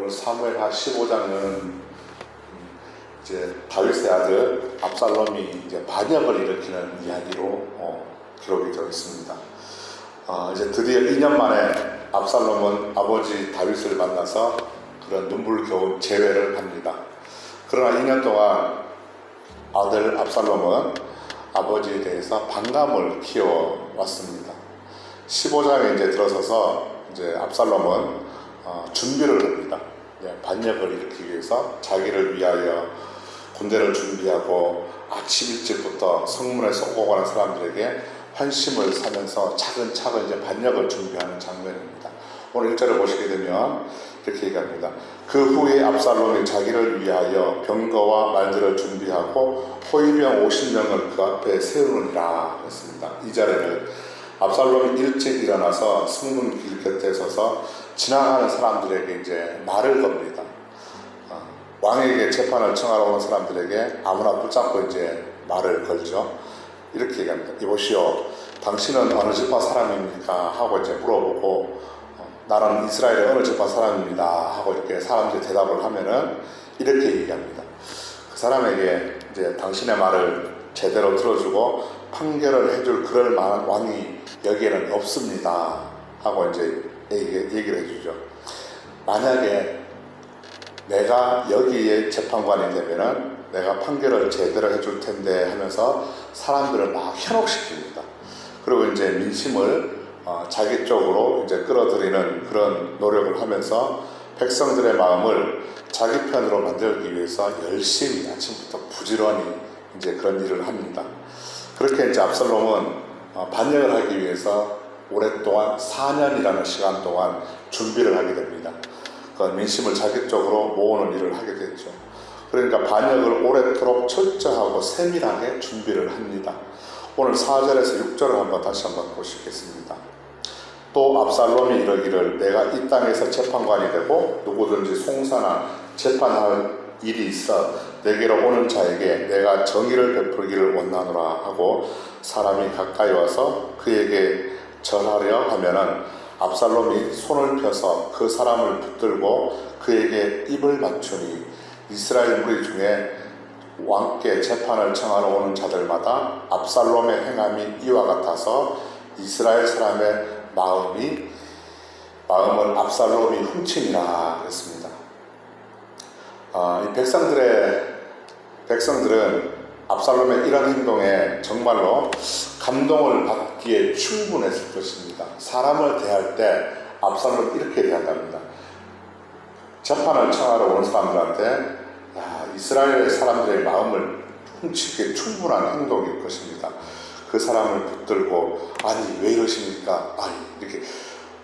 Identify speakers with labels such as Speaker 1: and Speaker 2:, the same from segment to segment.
Speaker 1: 오늘 사무엘하 15장은 이제 다윗의 아들 압살롬이 이제 반역을 일으키는 이야기로 기록이 되어 있습니다. 이제 드디어 2년 만에 압살롬은 아버지 다윗을 만나서 그런 눈물겨운 재회를 합니다. 그러나 2년 동안 아들 압살롬은 아버지에 대해서 반감을 키워왔습니다. 15장에 이제 들어서서 이제 압살롬은 준비를 합니다. 반역을 일으키기 위해서 자기를 위하여 군대를 준비하고 아침 일찍부터 성문에서 오고 가는 사람들에게 환심을 사면서 차근차근 이제 반역을 준비하는 장면입니다. 오늘 1절을 보시게 되면 이렇게 얘기합니다. 그 후에 압살롬이 자기를 위하여 병거와 말들을 준비하고 호위병 50명을 그 앞에 세우느니라 했습니다. 2절에는 압살롬이 일찍 일어나서 성문 길 곁에 서서 지나가는 사람들에게 이제 말을 겁니다. 왕에게 재판을 청하러 오는 사람들에게 아무나 붙잡고 이제 말을 걸죠. 이렇게 얘기합니다. 이보시오, 당신은 어느 지파 사람입니까? 하고 이제 물어보고 나는 이스라엘의 어느 지파 사람입니다 하고 이렇게 사람들이 대답을 하면은 이렇게 얘기합니다. 그 사람에게 이제 당신의 말을 제대로 들어주고 판결을 해줄 그럴 만한 왕이 여기에는 없습니다 하고 이제 얘기를 해주죠. 만약에 내가 여기에 재판관이 되면은 내가 판결을 제대로 해줄 텐데 하면서 사람들을 막 현혹시킵니다. 그리고 이제 민심을 자기 쪽으로 이제 끌어들이는 그런 노력을 하면서 백성들의 마음을 자기 편으로 만들기 위해서 열심히 아침부터 부지런히 이제 그런 일을 합니다. 그렇게 이제 압살롬은 반역을 하기 위해서 오랫동안 4년이라는 시간 동안 준비를 하게 됩니다. 그 민심을 자기 쪽으로 모으는 일을 하게 됐죠. 그러니까 반역을 오랫도록 철저하고 세밀하게 준비를 합니다. 오늘 4절에서 6절을 다시 한번 보시겠습니다. 또 압살롬이 이러기를 내가 이 땅에서 재판관이 되고 누구든지 송사나 재판할 일이 있어 내게로 오는 자에게 내가 정의를 베풀기를 원하노라 하고 사람이 가까이 와서 그에게 절하려 하면은 압살롬이 손을 펴서 그 사람을 붙들고 그에게 입을 맞추니 이스라엘 무리 중에 왕께 재판을 청하러 오는 자들마다 압살롬의 행함이 이와 같아서 이스라엘 사람의 마음을 압살롬이 훔치니라 그랬습니다. 이 백성들은 압살롬의 이런 행동에 정말로 감동을 받기에 충분했을 것입니다. 사람을 대할 때 압살롬 이렇게 대한답니다. 재판을 청하러 오는 사람들한테 이스라엘 사람들의 마음을 훔치기에 충분한 행동일 것입니다. 그 사람을 붙들고 아니 왜 이러십니까? 이렇게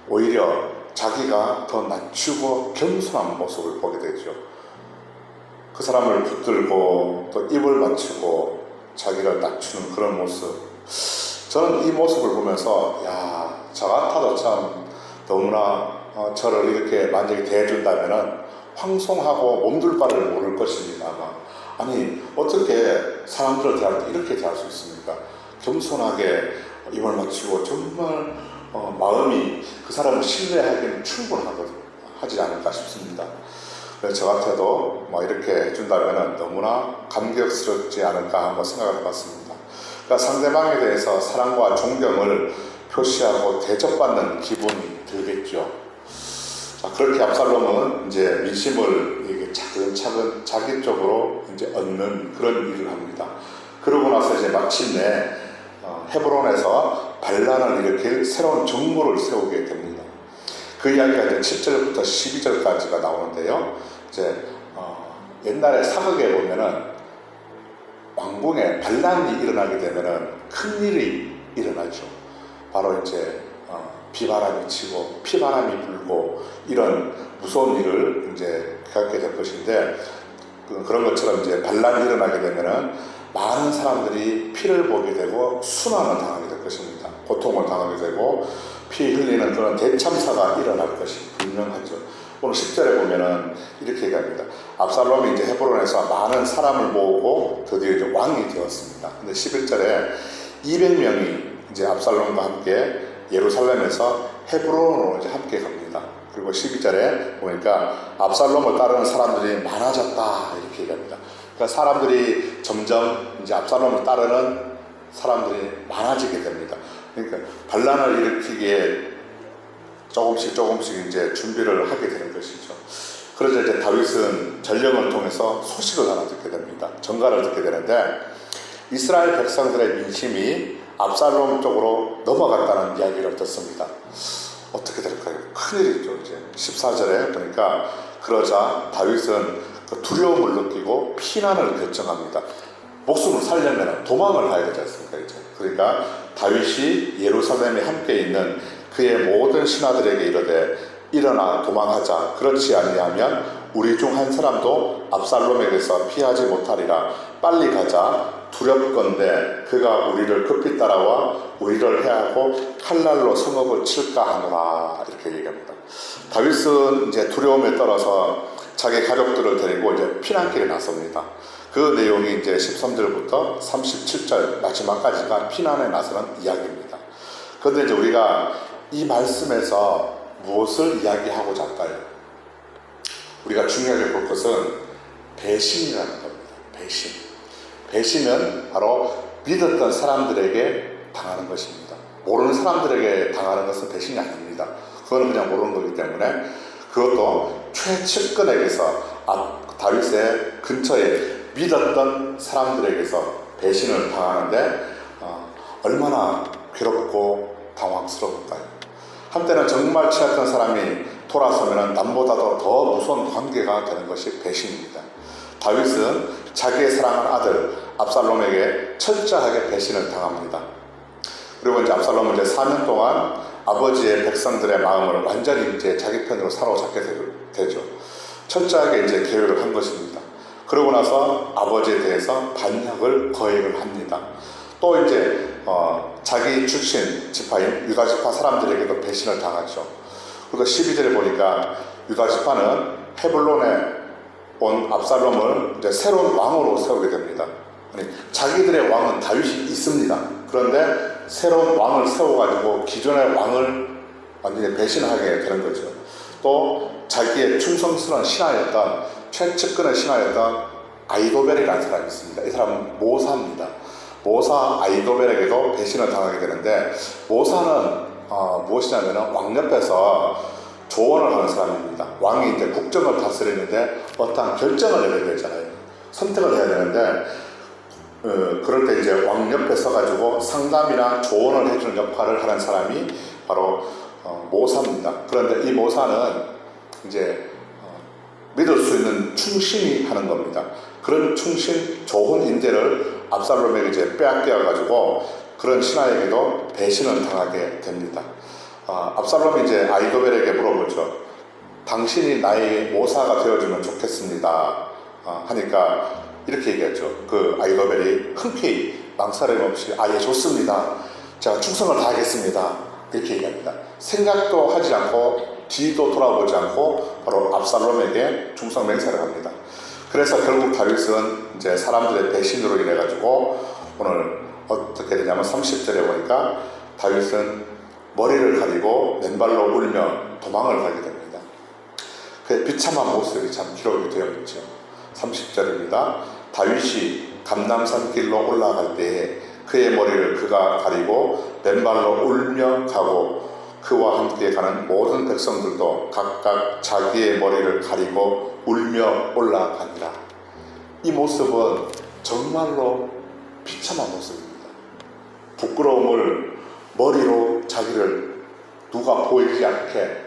Speaker 1: 오히려 자기가 더 낮추고 겸손한 모습을 보게 되죠. 그 사람을 붙들고 또 입을 맞추고 자기를 낮추는 그런 모습. 저는 이 모습을 보면서 저 같아도 참 너무나 저를 이렇게 만약에 대해준다면은 황송하고 몸둘 바를 모를 것입니다. 아니 어떻게 사람들을 대할 때 이렇게 대할 수 있습니까? 겸손하게 입을 맞추고 정말 마음이 그 사람을 신뢰하기는 충분하지 않을까 싶습니다. 저 같아도 이렇게 해준다면 너무나 감격스럽지 않을까 한번 생각을 해봤습니다. 그러니까 상대방에 대해서 사랑과 존경을 표시하고 대접받는 기분이 들겠죠. 그렇게 압살롬은 이제 민심을 차근차근 자기 쪽으로 이제 얻는 그런 일을 합니다. 그러고 나서 이제 마침내 헤브론에서 반란을 일으킬 새로운 정부를 세우게 됩니다. 그 이야기가 이제 7절부터 12절까지가 나오는데요. 이제 옛날에 사극에 보면은 왕궁에 반란이 일어나게 되면은 큰 일이 일어나죠. 바로 이제 비바람이 치고 피바람이 불고 이런 무서운 일을 이제 겪게 될 것인데 그런 것처럼 이제 반란이 일어나게 되면은 많은 사람들이 피를 보게 되고 순환을 당하게 될 것입니다. 고통을 당하게 되고 피 흘리는 그런 대참사가 일어날 것이 분명하죠. 오늘 10절에 보면은 이렇게 얘기합니다. 압살롬이 이제 헤브론에서 많은 사람을 모으고 드디어 이제 왕이 되었습니다. 근데 11절에 200명이 이제 압살롬과 함께 예루살렘에서 헤브론으로 이제 함께 갑니다. 그리고 12절에 보니까 압살롬을 따르는 사람들이 많아졌다 이렇게 얘기합니다. 그러니까 사람들이 점점 이제 압살롬을 따르는 사람들이 많아지게 됩니다. 그러니까 반란을 일으키기에 조금씩 이제 준비를 하게 되는 것이죠. 그러자 이제 다윗은 전령을 통해서 소식을 하나 듣게 됩니다. 전가를 듣게 되는데 이스라엘 백성들의 민심이 압살롬 쪽으로 넘어갔다는 이야기를 듣습니다. 어떻게 될까요? 큰일이죠. 이제 14절에 보니까 그러자 다윗은 두려움을 느끼고 피난을 결정합니다. 목숨을 살려면 도망을 가야 되지 않습니까? 이제. 그러니까 다윗이 예루살렘에 함께 있는 그의 모든 신하들에게 이르되 일어나 도망하자. 그렇지 아니하면 우리 중 한 사람도 압살롬에게서 피하지 못하리라. 빨리 가자. 두렵건대 그가 우리를 급히 따라와 우리를 해하고 칼날로 성읍을 칠까 하노라. 이렇게 얘기합니다. 다윗은 이제 두려움에 떨어서 자기 가족들을 데리고 이제 피난길에 나섭니다. 그 내용이 이제 13절부터 37절 마지막까지가 피난에 나서는 이야기입니다. 그런데 이제 우리가 이 말씀에서 무엇을 이야기하고자 할까요? 우리가 중요하게 볼 것은 배신이라는 겁니다. 배신. 배신은 바로 믿었던 사람들에게 당하는 것입니다. 모르는 사람들에게 당하는 것은 배신이 아닙니다. 그거는 그냥 모르는 거기 때문에 그것도 최측근에게서 다윗의 근처에 믿었던 사람들에게서 배신을 당하는데 얼마나 괴롭고 당황스러울까요? 한때는 정말 친했던 사람이 돌아서면 남보다도 더 무서운 관계가 되는 것이 배신입니다. 다윗은 자기의 사랑하는 아들 압살롬에게 철저하게 배신을 당합니다. 그리고 이제 압살롬은 이제 4년 동안 아버지의 백성들의 마음을 완전히 이제 자기 편으로 사로잡게 되죠. 철저하게 이제 계획을 한 것입니다. 그러고 나서 아버지에 대해서 반역을 거행을 합니다. 또 이제 자기 출신 지파인 유다 지파 사람들에게도 배신을 당하죠. 그리고 12절에 보니까 유다 지파는 헤블론에 온 압살롬을 이제 새로운 왕으로 세우게 됩니다. 아니, 자기들의 왕은 다윗이 있습니다. 그런데 새로운 왕을 세워가지고 기존의 왕을 완전히 배신하게 되는 거죠. 또 자기의 충성스러운 신하였던 최측근의 신하였던 아이도벨이라는 사람이 있습니다. 이 사람은 모사입니다. 모사 아이도벨에게도 배신을 당하게 되는데 모사는 무엇이냐면 왕 옆에서 조언을 하는 사람입니다. 왕이 이제 국정을 다스리는데 어떠한 결정을 내려야 되잖아요. 선택을 해야 되는데 그럴 때 이제 왕 옆에 서가지고 상담이나 조언을 해주는 역할을 하는 사람이 바로 모사입니다. 그런데 이 모사는 이제 믿을 수 있는 충신이 하는 겁니다. 그런 충신, 좋은 인재를 압살롬에게 이제 빼앗겨가지고 그런 신하에게도 배신을 당하게 됩니다. 압살롬이 이제 아이도벨에게 물어보죠. 당신이 나의 모사가 되어주면 좋겠습니다. 하니까 이렇게 얘기했죠. 그 아이도벨이 흔쾌히 망설임 없이 예 좋습니다. 제가 충성을 다하겠습니다. 이렇게 얘기합니다. 생각도 하지 않고 뒤도 돌아보지 않고 바로 압살롬에게 충성 맹세를 합니다. 그래서 결국 다윗은 이제 사람들의 배신으로 인해 가지고 오늘 어떻게 되냐면 30절에 보니까 다윗은 머리를 가리고 맨발로 울며 도망을 가게 됩니다. 그의 비참한 모습이 참 기록이 되어 있죠. 30절입니다. 다윗이 감람산 길로 올라갈 때에 그의 머리를 그가 가리고 맨발로 울며 가고 그와 함께 가는 모든 백성들도 각각 자기의 머리를 가리고 울며 올라가니라. 이 모습은 정말로 비참한 모습입니다. 부끄러움을 머리로 자기를 누가 보지 않게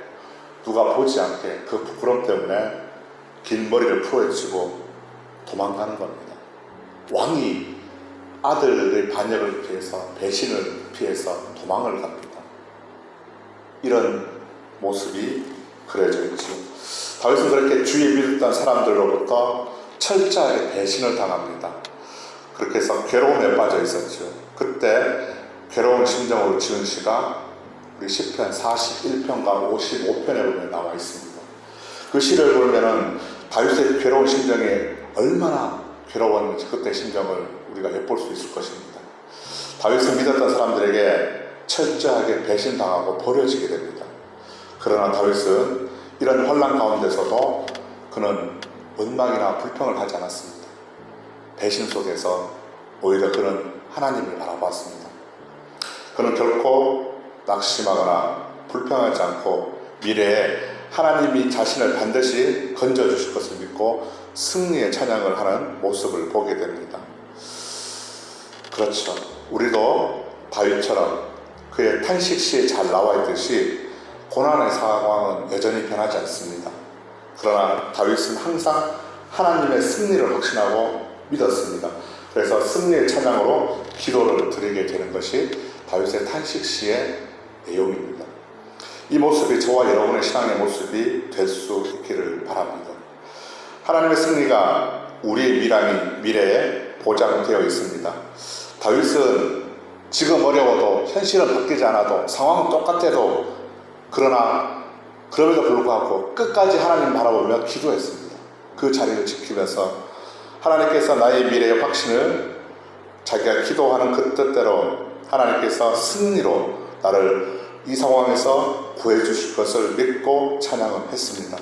Speaker 1: 그 부끄러움 때문에 긴 머리를 풀어헤치고 도망가는 겁니다. 왕이 아들의 반역을 피해서 배신을 피해서 도망을 갑니다. 이런 모습이 그려져 있죠. 다윗은 그렇게 주위에 믿었던 사람들로부터 철저하게 배신을 당합니다. 그렇게 해서 괴로움에 빠져 있었죠. 그때 괴로운 심정으로 지은 시가 우리 시편 41편과 55편에 보면 나와 있습니다. 그 시를 보면은 다윗의 괴로운 심정이 얼마나 괴로웠는지 그때 심정을 우리가 엿볼 수 있을 것입니다. 다윗은 믿었던 사람들에게 철저하게 배신당하고 버려지게 됩니다. 그러나 다윗은 이런 혼란 가운데서도 그는 원망이나 불평을 하지 않았습니다. 배신 속에서 오히려 그는 하나님을 바라보았습니다. 그는 결코 낙심하거나 불평하지 않고 미래에 하나님이 자신을 반드시 건져주실 것을 믿고 승리의 찬양을 하는 모습을 보게 됩니다. 그렇죠. 우리도 다윗처럼 그의 탄식시에 잘 나와 있듯이 고난의 상황은 여전히 변하지 않습니다. 그러나 다윗은 항상 하나님의 승리를 확신하고 믿었습니다. 그래서 승리의 찬양으로 기도를 드리게 되는 것이 다윗의 탄식시의 내용입니다. 이 모습이 저와 여러분의 신앙의 모습이 될 수 있기를 바랍니다. 하나님의 승리가 우리의 미래에 보장되어 있습니다. 다윗은 지금 어려워도 현실은 바뀌지 않아도 상황은 똑같아도 그러나 그럼에도 불구하고 끝까지 하나님 바라보며 기도했습니다. 그 자리를 지키면서 하나님께서 나의 미래의 확신을 자기가 기도하는 그 뜻대로 하나님께서 승리로 나를 이 상황에서 구해주실 것을 믿고 찬양을 했습니다.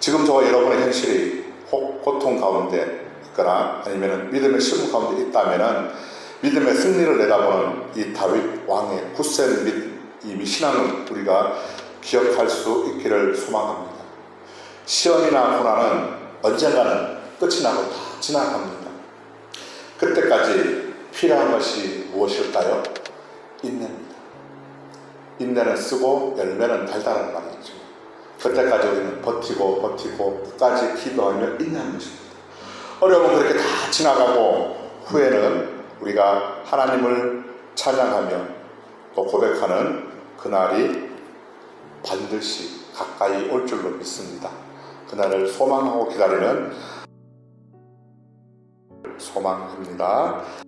Speaker 1: 지금 저와 여러분의 현실이 고통 가운데 있거나 아니면 믿음의 시험 가운데 있다면 믿음의 승리를 내다보는 이 다윗 왕의 굳센 이 신앙을 우리가 기억할 수 있기를 소망합니다. 시험이나 고난은 언젠가는 끝이 나고 다 지나갑니다. 그때까지 필요한 것이 무엇일까요? 인내입니다. 인내는 쓰고 열매는 달다는 말이죠. 그때까지 우리는 버티고 끝까지 기도하며 인내하는 것입니다. 어려움은 그렇게 다 지나가고 후에는 우리가 하나님을 찬양하며 또 고백하는 그날이 반드시 가까이 올 줄로 믿습니다. 그날을 소망하고 기다리는 소망합니다.